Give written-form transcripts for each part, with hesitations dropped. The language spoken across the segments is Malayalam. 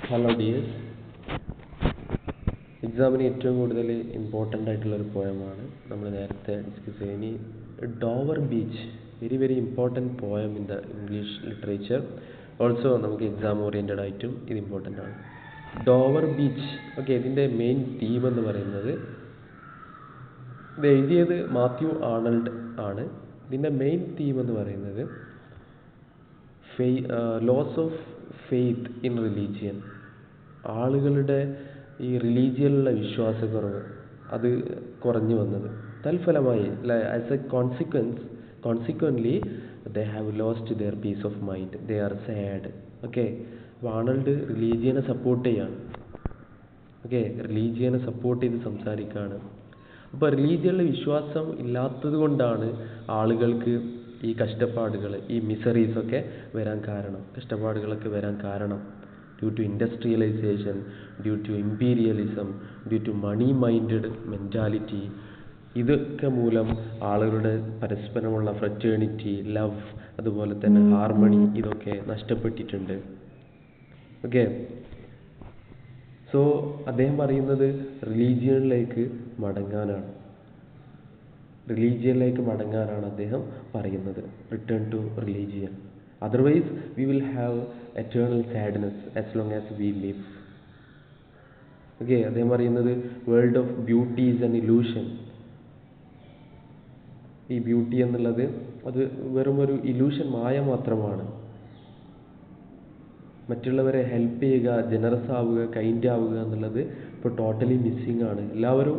ഹലോ ഡിയേഴ്സ്, എക്സാമിന് ഏറ്റവും കൂടുതൽ ഇമ്പോർട്ടൻ്റ് ആയിട്ടുള്ളൊരു പോയമാണ് നമ്മൾ നേരത്തെ ഡിസ്കസ് ചെയ്ത്. ഇനി Dover beach, very very important poem in the English literature. Also നമുക്ക് എക്സാം ഓറിയൻറ്റഡ് ആയിട്ടും ഇത് ഇമ്പോർട്ടൻ്റ് ആണ്. Dover beach, okay. ഇതിൻ്റെ മെയിൻ തീം എന്ന് പറയുന്നത്, ഇത് എഴുതിയത് മാത്യു ആർണൾഡ് ആണ്. ഇതിൻ്റെ മെയിൻ തീം എന്ന് പറയുന്നത് loss of faith in religion. ആളുകളുടെ ഈ റിലീജിയനിലുള്ള വിശ്വാസക്കുറവ്, അത് കുറഞ്ഞു വന്നത് തൽഫലമായി, as a consequently they have lost their peace of mind, they are sad. Okay, അപ്പോൾ ആർണൾഡ് റിലീജിയനെ സപ്പോർട്ട് ചെയ്യാണ്. ഓക്കെ, റിലീജിയനെ സപ്പോർട്ട് ചെയ്ത് സംസാരിക്കുകയാണ്. അപ്പോൾ റിലീജിയനിൽ വിശ്വാസം ഇല്ലാത്തത് കൊണ്ടാണ് ആളുകൾക്ക് ഈ കഷ്ടപ്പാടുകൾ, ഈ മിസറീസൊക്കെ വരാൻ കാരണം, കഷ്ടപ്പാടുകളൊക്കെ വരാൻ കാരണം. Due to industrialisation, due to imperialism, due to money minded mentality, ഇതൊക്കെ മൂലം ആളുകളുടെ പരസ്പരമുള്ള ഫ്രറ്റേണിറ്റി, ലവ്, അതുപോലെ തന്നെ ഹാർമണി, ഇതൊക്കെ നഷ്ടപ്പെട്ടിട്ടുണ്ട്. ഓക്കെ, സോ അദ്ദേഹം പറയുന്നത് റിലീജിയനിലേക്ക് മടങ്ങാനാണ് അദ്ദേഹം പറയുന്നത്. Return to religion, otherwise we will have eternal sadness as long as we live. Okay, അദ്ദേഹം പറയുന്നത് world of beauty is an illusion. ഈ ബ്യൂട്ടി എന്നുള്ളത് അത് വെറും ഒരു ഇലൂഷൻ, മായ മാത്രമാണ്. മറ്റുള്ളവരെ ഹെൽപ്പ് ചെയ്യുക, ജനറസ് ആവുക, കൈൻഡ് ആവുക എന്നുള്ളത് ഇപ്പോൾ ടോട്ടലി മിസ്സിങ് ആണ്. എല്ലാവരും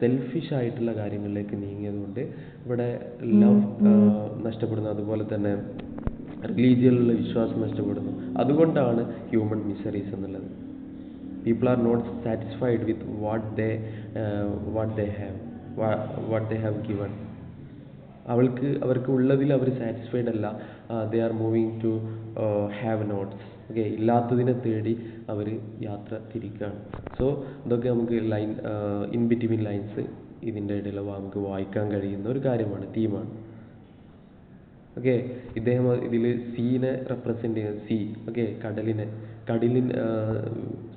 സെൽഫിഷ് ആയിട്ടുള്ള കാര്യങ്ങളിലേക്ക് നീങ്ങിയതുകൊണ്ട് ഇവിടെ ലവ് നഷ്ടപ്പെടുന്നു, അതുപോലെ തന്നെ റിലീജിയനിലുള്ള വിശ്വാസം നഷ്ടപ്പെടുന്നു. അതുകൊണ്ടാണ് ഹ്യൂമൻ മിസറീസ് എന്നുള്ളത്. People are not satisfied with what they have given. അവർക്ക് ഉള്ളതിൽ അവർ സാറ്റിസ്ഫൈഡ് അല്ല. They are moving to have nots. Okay, ഇല്ലാത്തതിനെ തേടി അവർ യാത്ര തിരിക്കുകയാണ്. സോ ഇതൊക്കെ നമുക്ക് ഇൻ ബിറ്റ്വീൻ ലൈൻസ് ഇതിൻ്റെ ഇടയിൽ നമുക്ക് വായിക്കാൻ കഴിയുന്ന ഒരു കാര്യമാണ്, തീമാണ്. ഓക്കെ, ഇദ്ദേഹം ഇതിൽ സീനെ റെപ്രസെൻ്റ് ചെയ്യുന്നത്, സീ, ഓക്കെ, കടലിൻ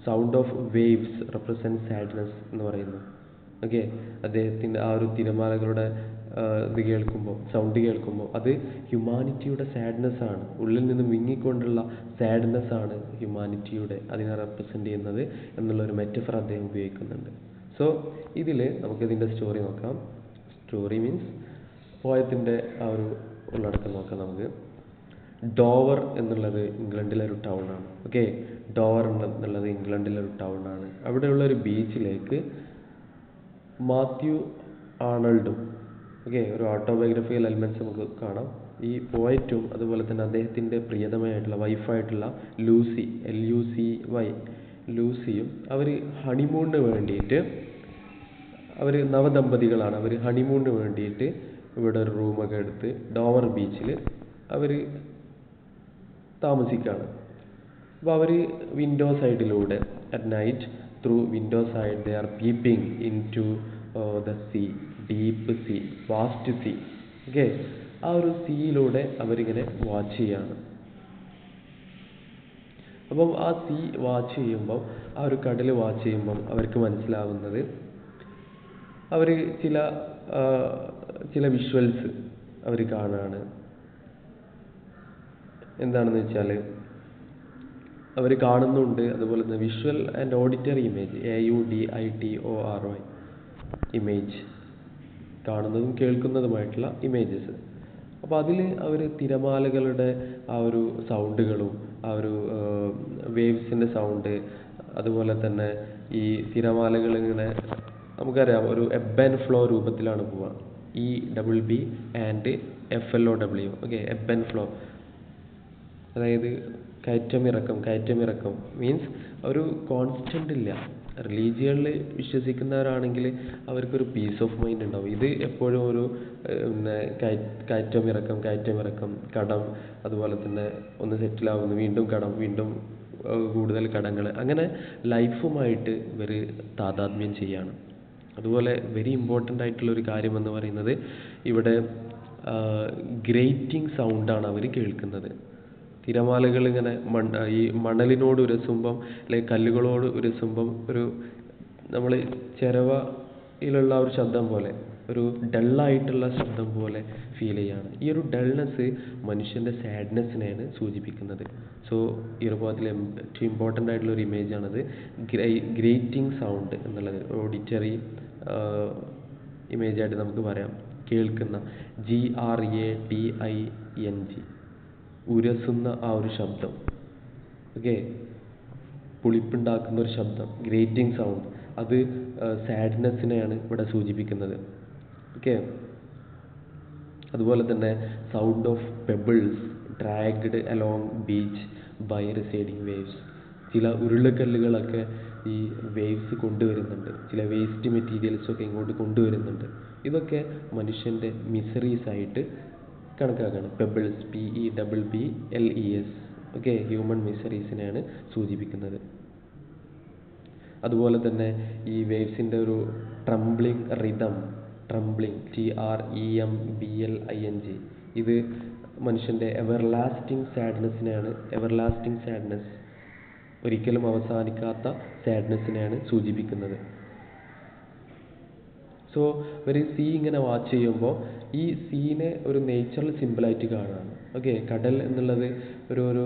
sound of waves represent sadness എന്ന് പറയുന്നു. ഓക്കെ, അദ്ദേഹത്തിൻ്റെ ആ ഒരു തിരമാലകളുടെ സൗണ്ട് കേൾക്കുമ്പോൾ അത് ഹ്യൂമാനിറ്റിയുടെ സാഡ്നെസ് ആണ്, ഉള്ളിൽ നിന്ന് വിങ്ങിക്കൊണ്ടുള്ള സാഡ്നെസ് ആണ് ഹ്യൂമാനിറ്റിയുടെ, അതിനെ റെപ്രസെൻ്റ് ചെയ്യുന്നത് എന്നുള്ളൊരു മെറ്റഫർ അദ്ദേഹം ഉപയോഗിക്കുന്നുണ്ട്. സോ ഇതിൽ നമുക്കിതിൻ്റെ സ്റ്റോറി നോക്കാം. സ്റ്റോറി മീൻസ് പോയത്തിൻ്റെ ആ ഒരു ഉള്ളടക്കം നോക്കാം നമുക്ക്. ഡോവർ എന്നുള്ളത് ഇംഗ്ലണ്ടിലെ ഒരു ടൗൺ ആണ്. ഓക്കെ, ഡോവർ എന്നുള്ളത് ഇംഗ്ലണ്ടിലെ ഒരു ടൗൺ ആണ്. അവിടെയുള്ള ഒരു ബീച്ചിലേക്ക് മാത്യു ആർണൾഡും, ഓക്കെ, ഒരു ഓട്ടോബയോഗ്രഫിക്കൽ എലിമെൻറ്റ്സ് നമുക്ക് കാണാം. ഈ പോയറ്റും അതുപോലെ തന്നെ അദ്ദേഹത്തിൻ്റെ പ്രിയതമയായിട്ടുള്ള വൈഫായിട്ടുള്ള ലൂസി, LUCY, ലൂസിയും അവർ ഹണിമൂണിന് വേണ്ടിയിട്ട്, അവർ നവദമ്പതികളാണ്, അവർ ഹണിമൂണിന് വേണ്ടിയിട്ട് ഇവിടെ ഒരു റൂമൊക്കെ എടുത്ത് ഡോവർ ബീച്ചിൽ അവർ താമസിക്കുകയാണ്. അപ്പോൾ അവർ വിൻഡോ സൈഡിലൂടെ at night through window side they are peeping into the sea, deep sea, vast sea. Okay, ആ ഒരു സീയിലൂടെ അവരിങ്ങനെ വാച്ച് ചെയ്യാണ്. അപ്പം ആ സീ വാച്ച് ചെയ്യുമ്പം, ആ ഒരു കടൽ വാച്ച് ചെയ്യുമ്പം അവർക്ക് മനസ്സിലാവുന്നത്, അവർ ചില വിഷ്വൽസ് അവർ കാണുകയാണ്. എന്താണെന്ന് വെച്ചാൽ അവർ കാണുന്നുണ്ട്, അതുപോലെ തന്നെ visual and auditory image, AUDITORY image, കാണുന്നതും കേൾക്കുന്നതുമായിട്ടുള്ള ഇമേജസ്. അപ്പോൾ അതിൽ അവർ തിരമാലകളുടെ ആ ഒരു സൗണ്ടുകളും, ആ ഒരു വേവ്സിൻ്റെ സൗണ്ട്, അതുപോലെ തന്നെ ഈ തിരമാലകളിങ്ങനെ നമുക്കറിയാം ഒരു എബ് ആൻഡ് ഫ്ലോ രൂപത്തിലാണ് പോവുക. EBB and FLOW. Okay, ebb and flow, അതായത് കയറ്റമിറക്കം മീൻസ് ഒരു കോൺസ്റ്റൻ്റ് ഇല്ല. റിലീജിയനിൽ വിശ്വസിക്കുന്നവരാണെങ്കിൽ അവർക്കൊരു പീസ് ഓഫ് മൈൻഡ് ഉണ്ടാവും. ഇത് എപ്പോഴും ഒരു കയറ്റമിറക്കം, കടം, അതുപോലെ തന്നെ ഒന്ന് സെറ്റിലാവുന്നു, വീണ്ടും കടം, വീണ്ടും കൂടുതൽ കടങ്ങൾ, അങ്ങനെ ലൈഫുമായിട്ട് ഇവർ താതാത്മ്യം ചെയ്യാണ്. അതുപോലെ വെരി ഇമ്പോർട്ടൻ്റ് ആയിട്ടുള്ള ഒരു കാര്യം എന്ന് പറയുന്നത്, ഇവിടെ ഗ്രേറ്റിംഗ് സൗണ്ടാണ് അവർ കേൾക്കുന്നത്. തിരമാലകൾ ഇങ്ങനെ ഈ മണലിനോട് ഉരസുമ്പം അല്ലെങ്കിൽ കല്ലുകളോട് ഉരസുമ്പം ഒരു നമ്മൾ ചിരവയിലുള്ള ഒരു ശബ്ദം പോലെ, ഒരു ഡള്ളായിട്ടുള്ള ശബ്ദം പോലെ ഫീൽ ചെയ്യാണ്. ഈ ഒരു ഡൾനെസ് മനുഷ്യൻ്റെ സാഡ്നെസ്സിനെയാണ് സൂചിപ്പിക്കുന്നത്. സോ ഈ ഒരു ഭാഗത്തിൽ ഏറ്റവും ഇമ്പോർട്ടൻ്റ് ആയിട്ടുള്ള ഒരു ഇമേജ് ആണത്. ഗ്രേറ്റിംഗ് സൗണ്ട് എന്നുള്ളത് ഓഡിറ്ററി ഇമേജ് ആയിട്ട് നമുക്ക് പറയാം. കേൾക്കുന്ന, GRATING, ഉരസുന്ന ആ ഒരു ശബ്ദം. ഓക്കെ, പുളിപ്പുണ്ടാക്കുന്ന ഒരു ശബ്ദം, ഗ്രേറ്റിംഗ് സൗണ്ട്, അത് സാഡ്നെസ്സിനെയാണ് ഇവിടെ സൂചിപ്പിക്കുന്നത്. ഓക്കെ, അതുപോലെ തന്നെ sound of pebbles dragged along beach by receding waves. ചില ഉരുളക്കല്ലുകളൊക്കെ ഈ വേവ്സ് കൊണ്ടുവരുന്നുണ്ട്, ചില വേസ്റ്റ് മെറ്റീരിയൽസൊക്കെ ഇങ്ങോട്ട് കൊണ്ടുവരുന്നുണ്ട്. ഇതൊക്കെ മനുഷ്യൻ്റെ മിസറീസ് ആയിട്ട് കണക്കാക്കുകയാണ്. പെബിൾസ്, PEBBLES, ഓക്കെ, ഹ്യൂമൻ മിസറീസിനെയാണ് സൂചിപ്പിക്കുന്നത്. അതുപോലെ തന്നെ ഈ വേവ്സിൻ്റെ ഒരു ട്രംബ്ലിംഗ് റിതം, ട്രംബ്ലിംഗ്, TREMBLING, ഇത് മനുഷ്യൻ്റെ എവർലാസ്റ്റിംഗ് സാഡ്നെസ്സിനെയാണ്, എവർലാസ്റ്റിംഗ് സാഡ്നെസ്, ഒരിക്കലും അവസാനിക്കാത്ത സാഡ്നെസ്സിനെയാണ് സൂചിപ്പിക്കുന്നത്. സോ ഒരു സീ ഇങ്ങനെ വാച്ച് ചെയ്യുമ്പോൾ ഈ സീനെ ഒരു നേച്ചറൽ സിമ്പിളായിട്ട് കാണുകയാണ്. ഓക്കെ, കടൽ എന്നുള്ളത് ഒരു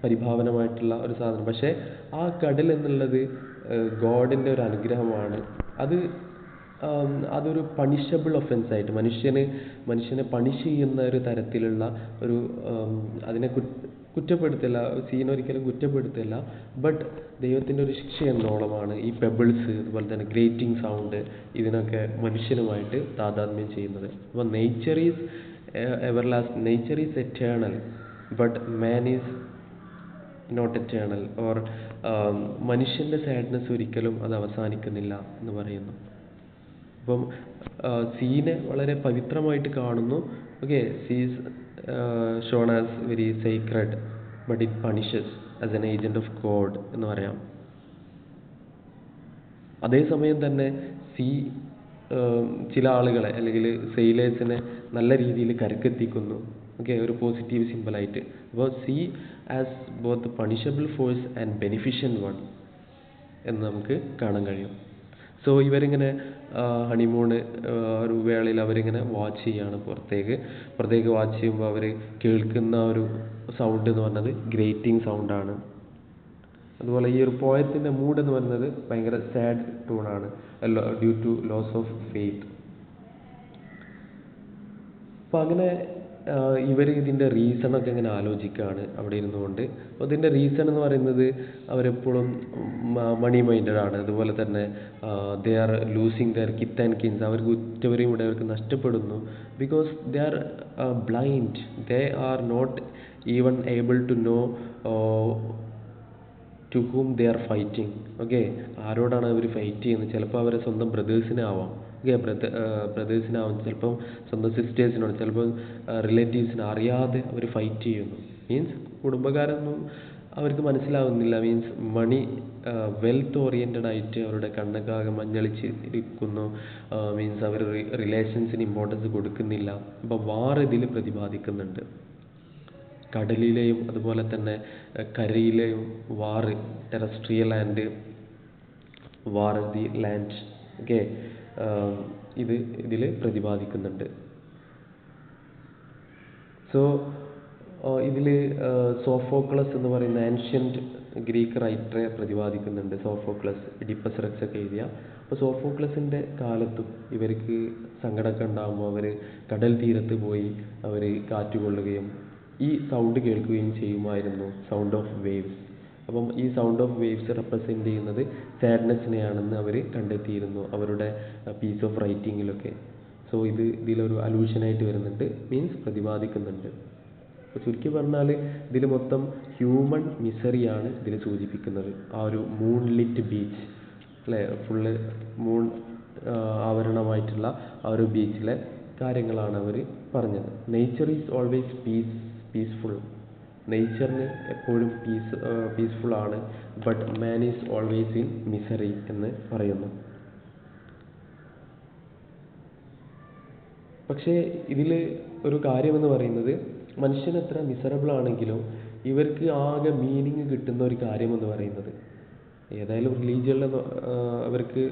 പരിഭാവനമായിട്ടുള്ള ഒരു സാധനം. പക്ഷേ ആ കടൽ എന്നുള്ളത് ഗോഡിൻ്റെ ഒരു അനുഗ്രഹമാണ്. അതൊരു പണിഷബിൾ ഒഫൻസ് ആയിട്ട് മനുഷ്യനെ പണിഷ് ചെയ്യുന്ന ഒരു തരത്തിലുള്ള ഒരു അതിനെ കുറ്റപ്പെടുത്തില്ല, സീനെ ഒരിക്കലും കുറ്റപ്പെടുത്തില്ല. ബട്ട് ദൈവത്തിൻ്റെ ഒരു ശിക്ഷ എന്നോളമാണ് ഈ പെബിൾസ്, അതുപോലെ തന്നെ ഗ്രേറ്റിംഗ് സൗണ്ട്, ഇതിനൊക്കെ മനുഷ്യനുമായിട്ട് താതാത്മ്യം ചെയ്യുന്നത്. അപ്പോൾ nature is everlasting, nature is eternal, but man is not eternal. Or മനുഷ്യൻ്റെ സാഡ്നെസ് ഒരിക്കലും അത് അവസാനിക്കുന്നില്ല എന്ന് പറയുന്നു. അപ്പം സീനെ വളരെ പവിത്രമായിട്ട് കാണുന്നു. Okay, seas shown as very sacred, but it punishes as an agent of God എന്ന് പറയാം. അതേസമയം തന്നെ സീ ചില ആളുകളെ അല്ലെങ്കിൽ സെയിലേഴ്സിനെ നല്ല രീതിയിൽ കരക്കെത്തിക്കുന്നു. ഓക്കെ, ഒരു പോസിറ്റീവ് സിമ്പിളായിട്ട്. അപ്പോൾ sea as both punishable force and beneficent one എന്ന് നമുക്ക് കാണാൻ കഴിയും. സോ ഇവരിങ്ങനെ ഹണിമൂണ് ഒരു വേളയിൽ അവരിങ്ങനെ വാച്ച് ചെയ്യുകയാണ്, പുറത്തേക്ക് വാച്ച് ചെയ്യുമ്പോൾ അവർ കേൾക്കുന്ന ഒരു സൗണ്ട് എന്ന് പറഞ്ഞത് ഗ്രേറ്റിംഗ് സൗണ്ടാണ്. അതുപോലെ ഈ ഒരു പോയത്തിൻ്റെ മൂഡ് എന്ന് പറയുന്നത് ഭയങ്കര സാഡ് ടൂണാണ്, due to loss of faith. അപ്പം അങ്ങനെ ഇവർ ഇതിൻ്റെ റീസണൊക്കെ ഇങ്ങനെ ആലോചിക്കുകയാണ് അവിടെ ഇരുന്നുകൊണ്ട്. അപ്പോൾ ഇതിൻ്റെ റീസൺ എന്ന് പറയുന്നത് അവരെപ്പോഴും മണി മൈൻഡഡ് ആണ്. അതുപോലെ തന്നെ they are losing their kith and kins, അവർക്ക് ഉറ്റവരെയും ഇവിടെ അവർക്ക് നഷ്ടപ്പെടുന്നു. Because they are blind, they are not even able to know to whom they are fighting. Okay, ആരോടാണ് അവർ ഫൈറ്റ് ചെയ്യുന്നത്? ചിലപ്പോൾ അവരെ സ്വന്തം ബ്രദേഴ്സിനാവാം. ഓക്കെ, ബ്രദേഴ്സിനാവും, ചിലപ്പം സ്വന്തം സിസ്റ്റേഴ്സിനോട്, ചിലപ്പോൾ റിലേറ്റീവ്സിനെ അറിയാതെ അവർ ഫൈറ്റ് ചെയ്യുന്നു. മീൻസ് കുടുംബക്കാരൊന്നും അവർക്ക് മനസ്സിലാവുന്നില്ല. മീൻസ് മണി, വെൽത്ത് ഓറിയൻറ്റഡ് ആയിട്ട് അവരുടെ കണ്ണൊക്കെ മഞ്ഞളിച്ച് ഇരിക്കുന്നു. മീൻസ് അവർ റിലേഷൻസിന് ഇമ്പോർട്ടൻസ് കൊടുക്കുന്നില്ല. അപ്പോൾ വാർ ഇതിൽ പ്രതിപാദിക്കുന്നുണ്ട്. കടലിലെയും അതുപോലെ തന്നെ കരയിലെയും war, terrestrial and war the land. Okay, ഇതിൽ പ്രതിപാദിക്കുന്നുണ്ട്. സോ ഇതിൽ സോഫോക്ലസ് എന്ന് പറയുന്ന ആൻഷ്യൻറ്റ് ഗ്രീക്ക് റൈറ്ററെ പ്രതിപാദിക്കുന്നുണ്ട്. സോഫോക്ലസ്, ഇഡിപ്പസ് റെക്സ് ഒക്കെ എഴുതിയ. അപ്പോൾ സോഫോക്ലസിൻ്റെ കാലത്തും ഇവർക്ക് സങ്കടമൊക്കെ ഉണ്ടാകുമ്പോൾ അവർ കടൽ തീരത്ത് പോയി അവർ കാറ്റുകൊള്ളുകയും ഈ സൗണ്ട് കേൾക്കുകയും ചെയ്യുമായിരുന്നു, സൗണ്ട് ഓഫ് വേവ്സ്. അപ്പം ഈ സൗണ്ട് ഓഫ് വേവ്സ് റെപ്രസെൻ്റ് ചെയ്യുന്നത് സാഡ്നെസ്സിനെയാണെന്ന് അവർ കണ്ടെത്തിയിരുന്നു അവരുടെ പീസ് ഓഫ് റൈറ്റിങ്ങിലൊക്കെ. സോ ഇതിലൊരു അലൂഷനായിട്ട് വരുന്നുണ്ട്, മീൻസ് പ്രതിപാദിക്കുന്നുണ്ട്. അപ്പോൾ ചുരുക്കി പറഞ്ഞാൽ ഇതിൽ മൊത്തം ഹ്യൂമൻ മിസറിയാണ് ഇതിൽ സൂചിപ്പിക്കുന്നത്. ആ ഒരു മൂൺ ലിറ്റ് ബീച്ച് അല്ലേ, ഫുള്ള് മൂൺ ആവരണമായിട്ടുള്ള ആ ഒരു ബീച്ചിലെ കാര്യങ്ങളാണ് അവർ പറഞ്ഞത്. നേച്ചർ ഈസ് ഓൾവേസ് പീസ്ഫുൾ, നേച്ചറിന് എപ്പോഴും പീസ്ഫുൾ ആണ്, but man is always in misery എന്ന് പറയുന്നു. പക്ഷേ ഇതിൽ ഒരു കാര്യമെന്ന് പറയുന്നത് മനുഷ്യൻ എത്ര മിസറബിൾ ആണെങ്കിലും ഇവർക്ക് ആകെ മീനിങ് കിട്ടുന്ന ഒരു കാര്യം എന്ന് പറയുന്നത്, ഏതായാലും റിലീജിയനിലെ അവർക്ക്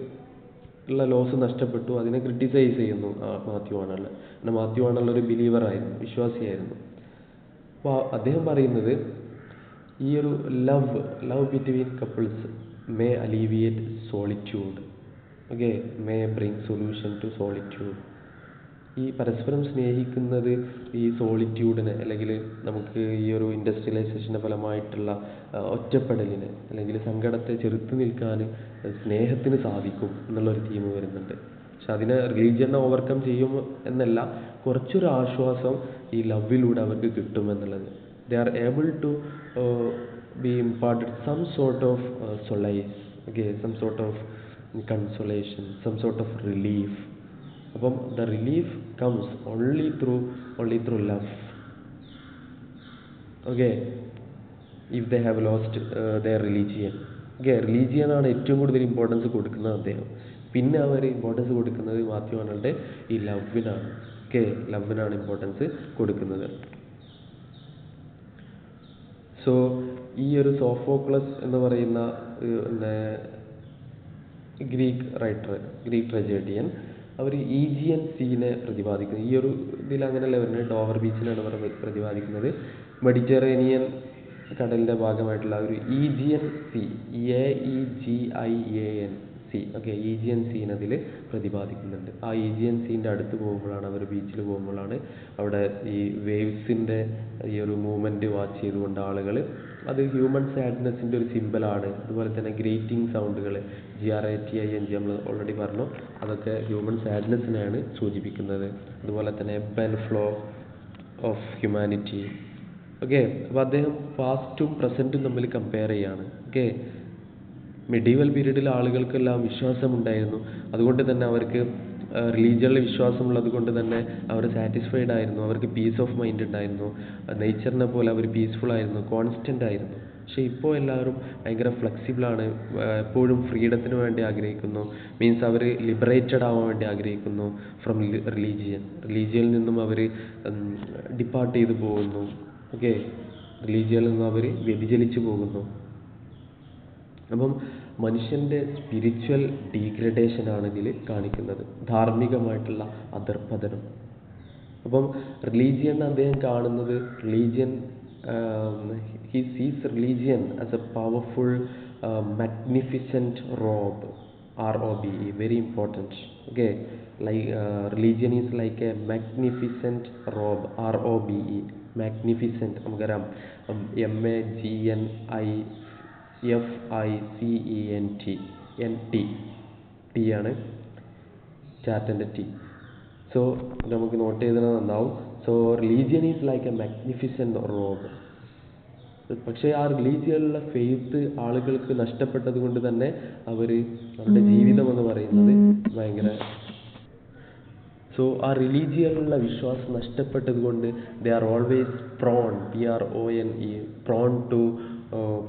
ഉള്ള ലോസ് നഷ്ടപ്പെട്ടു, അതിനെ ക്രിട്ടിസൈസ് ചെയ്യുന്നു മാത്യു ആണല്ലോ. പിന്നെ മാത്യു ആണല്ലോ ഒരു ബിലീവറായിരുന്നു, വിശ്വാസിയായിരുന്നു. അപ്പോൾ അദ്ദേഹം പറയുന്നത് ഈ ഒരു love between couples may alleviate solitude, okay, may bring solution to solitude. ഈ പരസ്പരം സ്നേഹിക്കുന്നത് ഈ സോളിറ്റ്യൂഡിനെ, അല്ലെങ്കിൽ നമുക്ക് ഈ ഒരു ഇൻഡസ്ട്രിയലൈസേഷൻ്റെ ഫലമായിട്ടുള്ള ഒറ്റപ്പെടലിനെ അല്ലെങ്കിൽ സങ്കടത്തെ ചെറുത്ത് നിൽക്കാൻ സ്നേഹത്തിന് സാധിക്കും എന്നുള്ളൊരു തീം വരുന്നുണ്ട്. പക്ഷെ അതിനെ റിലീജിയനെ ഓവർകം ചെയ്യും എന്നല്ല, കുറച്ചൊരു ആശ്വാസം ഈ ലവിലൂടെ അവർക്ക് കിട്ടുമെന്നുള്ളത്. They are able to be imparted some sort of solace, okay, some sort of consolation, some sort of relief. അപ്പം the relief comes only through love, okay, if they have lost their religion. Okay, റിലീജിയനാണ് ഏറ്റവും കൂടുതൽ ഇമ്പോർട്ടൻസ് കൊടുക്കുന്നത് അദ്ദേഹം. പിന്നെ അവർ ഇമ്പോർട്ടൻസ് കൊടുക്കുന്നത് മാത്യു ആണളുടെ ഈ ലവിനാണ്. ഓക്കെ, ലവിനാണ് ഇമ്പോർട്ടൻസ് കൊടുക്കുന്നത്. സോ ഈ ഒരു സോഫോക്ലസ് എന്ന് പറയുന്ന ഗ്രീക്ക് ട്രജേഡിയൻ, അവർ ഈജിയൻ സീനെ പ്രതിപാദിക്കുന്നത്. ഈ ഒരു ഇതിൽ അങ്ങനെയല്ല വരുന്നത്, ഡോവർ ബീച്ചിനാണ് അവർ പ്രതിപാദിക്കുന്നത്. മെഡിറ്ററേനിയൻ കടലിൻ്റെ ഭാഗമായിട്ടുള്ള ഒരു Aegean sea, AEGIAN sea, okay, Aegean സീൻ അതിൽ പ്രതിപാദിക്കുന്നുണ്ട്. ആ ഈജിയൻ സീൻ്റെ അടുത്ത് പോകുമ്പോഴാണ്, അവർ ബീച്ചിൽ പോകുമ്പോഴാണ് അവിടെ ഈ വേവ്സിൻ്റെ ഈ ഒരു മൂവ്മെൻറ്റ് വാച്ച് ചെയ്തുകൊണ്ട് ആളുകൾ, അത് ഹ്യൂമൻ സാഡ്നെസ്സിൻ്റെ ഒരു സിമ്പലാണ്. അതുപോലെ തന്നെ ഗ്രേറ്റിംഗ് സൗണ്ടുകൾ, GRATING നമ്മൾ ഓൾറെഡി പറഞ്ഞു, അതൊക്കെ ഹ്യൂമൻ സാഡ്നെസ്സിനെയാണ് സൂചിപ്പിക്കുന്നത്. അതുപോലെ തന്നെ ebb and flow of humanity. Okay, അപ്പോൾ അദ്ദേഹം പാസ്റ്റും പ്രസൻറ്റും തമ്മിൽ കമ്പയർ ചെയ്യാണ്. ഓക്കെ, മെഡീവൽ പീരീഡിൽ ആളുകൾക്കെല്ലാം വിശ്വാസമുണ്ടായിരുന്നു, അതുകൊണ്ട് തന്നെ അവർക്ക് റിലീജിയനിൽ വിശ്വാസമുള്ളത് കൊണ്ട് തന്നെ അവർ സാറ്റിസ്ഫൈഡ് ആയിരുന്നു, അവർക്ക് പീസ് ഓഫ് മൈൻഡ് ഉണ്ടായിരുന്നു, നേച്ചറിനെ പോലെ അവർ പീസ്ഫുൾ ആയിരുന്നു, കോൺസ്റ്റൻ്റ് ആയിരുന്നു. പക്ഷേ ഇപ്പോൾ എല്ലാവരും ഭയങ്കര ഫ്ലെക്സിബിളാണ്, എപ്പോഴും ഫ്രീഡത്തിന് വേണ്ടി ആഗ്രഹിക്കുന്നു, മീൻസ് അവർ ലിബറേറ്റഡ് ആവാൻ വേണ്ടി ആഗ്രഹിക്കുന്നു ഫ്രം റിലീജിയനിൽ നിന്നും അവർ ഡിപ്പാർട്ട് ചെയ്ത് പോകുന്നു. ഓക്കെ, റിലീജിയനിൽ നിന്നും അവർ വ്യതിചലിച്ചു പോകുന്നു. അപ്പം മനുഷ്യൻ്റെ സ്പിരിച്വൽ ഡീഗ്രഡേഷനാണ് ഇതിൽ കാണിക്കുന്നത്, ധാർമ്മികമായിട്ടുള്ള അധർപ്പതനം. അപ്പം റിലീജിയൻ അദ്ദേഹം കാണുന്നത്, he sees religion as a powerful magnificent robe, ROBE, very important. Okay, like religion is like a magnificent robe, ROBE, magnificent, നമുക്കറിയാം, MAGNIFICENT ആണ് ചാറ്റൻ്റെ T. സോ നമുക്ക് നോട്ട് ചെയ്തത് നന്നാവും. So religion is like A magnificent Rob. പക്ഷേ ആ റിലീജിയനിലുള്ള ഫെയ്ത്ത് ആളുകൾക്ക് നഷ്ടപ്പെട്ടത് കൊണ്ട് തന്നെ അവരുടെ ജീവിതം എന്ന് പറയുന്നത് ഭയങ്കര, സോ ആ റിലീജിയനിലുള്ള വിശ്വാസം നഷ്ടപ്പെട്ടത് കൊണ്ട് they are always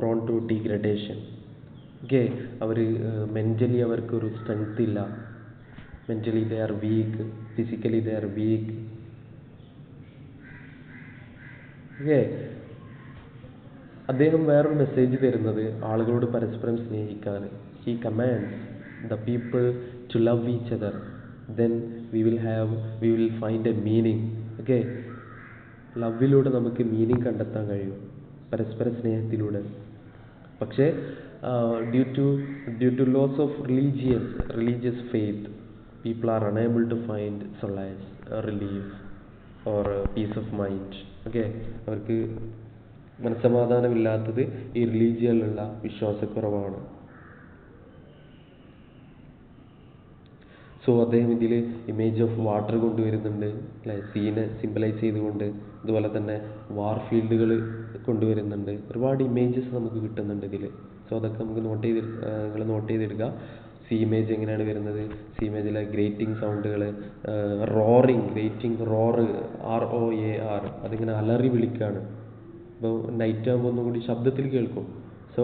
prawn to degradation. Okay, our mentally അവർക്കൊരു സ്ട്രെങ്ത് ഇല്ല, mentally they are week, physically they are week. Okay, അദ്ദേഹം വേറൊരു മെസ്സേജ് തരുന്നത് ആളുകളോട് പരസ്പരം സ്നേഹിക്കാൻ. He commands the people to love each other, then we will find A meaning. Okay, ലവിലൂടെ നമുക്ക് മീനിങ് കണ്ടെത്താൻ കഴിയും, പരസ്പര സ്നേഹത്തിലൂടെ. പക്ഷേ due to loss of religious faith, people are unable to find സൊളൈസ്, relief or piece of mind. Okay, അവർക്ക് മനസ്സമാധാനമില്ലാത്തത് ഈ റിലീജിയനിലുള്ള വിശ്വാസക്കുറവാണ്. സോ അദ്ദേഹം ഇതിൽ ഇമേജ് ഓഫ് വാട്ടർ കൊണ്ടുവരുന്നുണ്ട്, അല്ലെ, സീനെ സിംബലൈസ് ചെയ്തുകൊണ്ട്. അതുപോലെ തന്നെ വാർ ഫീൽഡുകൾ കൊണ്ടുവരുന്നുണ്ട്, ഒരുപാട് ഇമേജസ് നമുക്ക് കിട്ടുന്നുണ്ട് ഇതിൽ. സോ അതൊക്കെ നമുക്ക് നിങ്ങൾ നോട്ട് ചെയ്തെടുക്കുക. സീ ഇമേജ് എങ്ങനെയാണ് വരുന്നത്, സീ ഇമേജിലെ ഗ്രേറ്റിംഗ് സൗണ്ടുകൾ, ഗ്രേറ്റിംഗ് റോറ്, ROAR, അതിങ്ങനെ അലറി വിളിക്കുകയാണ്. അപ്പോൾ നൈറ്റ് ആകുമ്പോൾ ഒന്നും കൂടി ശബ്ദത്തിൽ കേൾക്കും. സോ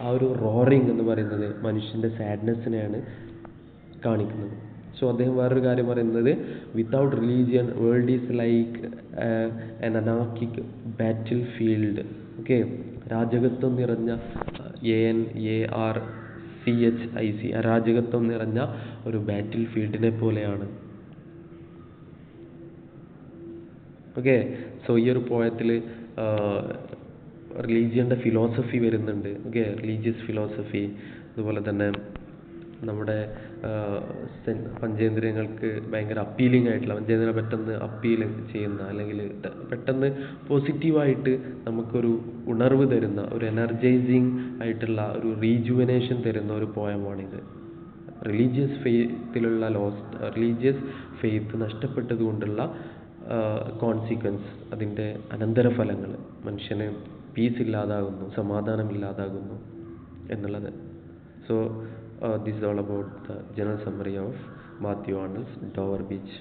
ആ ഒരു റോറിങ് എന്ന് പറയുന്നത് മനുഷ്യൻ്റെ സാഡ്നെസ്സിനെയാണ് കാണിക്കുന്നത്. സോ അദ്ദേഹം വേറൊരു കാര്യം പറയുന്നത്, without religion world is like an anarchic battle field. Okay, അരാജകത്വം നിറഞ്ഞ ANARCHIC അരാജകത്വം നിറഞ്ഞ ഒരു ബാറ്റിൽ ഫീൽഡിനെ പോലെയാണ്. ഓക്കെ, സോ ഈ ഒരു പോയത്തിൽ റിലീജിയൻ്റെ ഫിലോസഫി വരുന്നുണ്ട്. ഓക്കെ, റിലീജിയസ് ഫിലോസഫി, അതുപോലെ തന്നെ നമ്മുടെ പഞ്ചേന്ദ്രിയങ്ങൾക്ക് ഭയങ്കര അപ്പീലിംഗ് ആയിട്ടുള്ള, പഞ്ചേന്ദ്രിയം പെട്ടെന്ന് അപ്പീൽ ചെയ്യുന്ന, അല്ലെങ്കിൽ പെട്ടെന്ന് പോസിറ്റീവായിട്ട് നമുക്കൊരു ഉണർവ് തരുന്ന, ഒരു എനർജൈസിങ് ആയിട്ടുള്ള ഒരു റീജുവനേഷൻ തരുന്ന ഒരു പോയമാണിത്. റിലീജിയസ് ഫെയ്ത്ത് നഷ്ടപ്പെട്ടത് കൊണ്ടുള്ള കോൺസിക്വൻസ്, അതിൻ്റെ അനന്തരഫലങ്ങൾ, മനുഷ്യന് പീസ് ഇല്ലാതാകുന്നു, സമാധാനമില്ലാതാകുന്നു എന്നുള്ളത്. So this is all about the general summary of Matthew Arnold's Dover Beach.